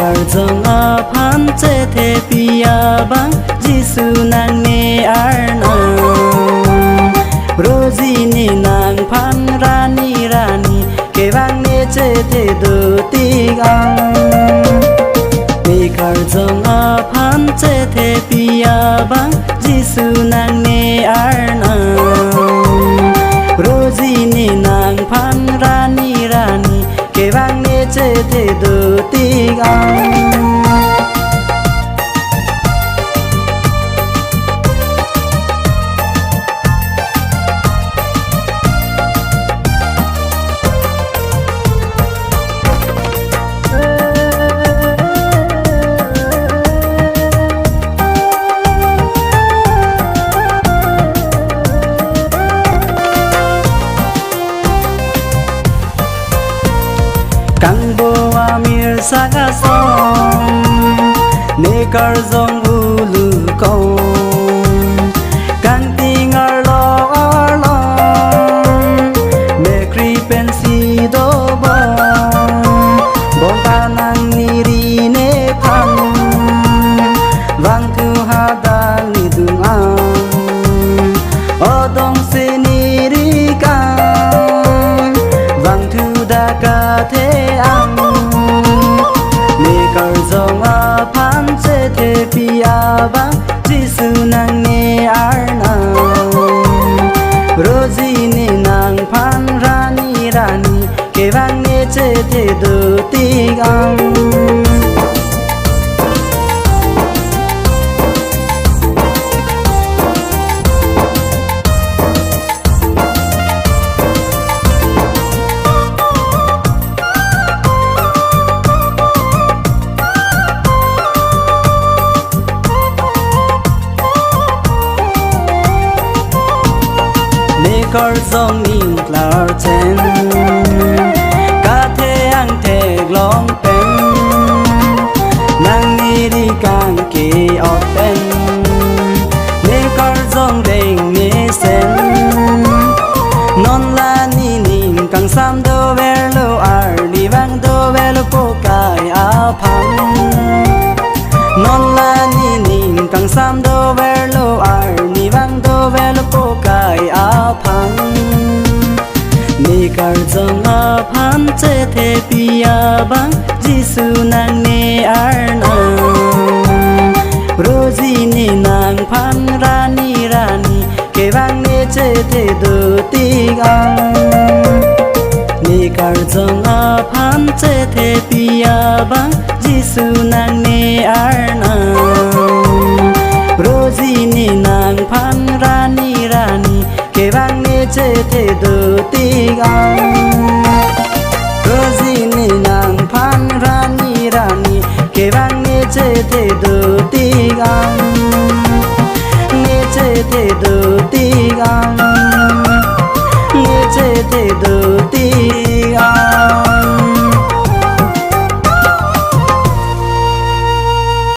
karjong apan cete pia bang Jisu nang ne arnam Rosini nang pan rani rani ke bang ne cete do tigang Mi karjong apan cete pia bang Jisu nang ne arnam Rosini nang pan rani rani ke bang ne cete do tigang Kang boa mir saga song ne karjong ulu kong Kang tingar long me kripen si do bong Bon tanang niri ne pam Wang tu hadal ni dung ang Odong se niri kang Wang tu da ka the Karjong apan cete pia bang Jisu nang ne arnam Rosini nang pan rani rani ke bang ne cete do tigang Karjong ning klar chen Ka the ang the glong pen Nang ni di kang ke open Ne karjong reng ne sen Non la ni ning kang sam do ver lo ar Di bang do ver lo po kai apang Non la ni ning kang sam do ver lo ar Ni bang do ver lo po kai apang Ni karjong apan cete pia bang Jisu nang ne arnam Rosini nang pan rani rani ke bang ne cete do tigang Ni karjong apan cete pia bang Jisu nang ne arnam Rosini nang pan rani rani ke bang ne cete do tigang Rosini nang pan rani rani ke bang ne cete do tigang Ne cete do tigang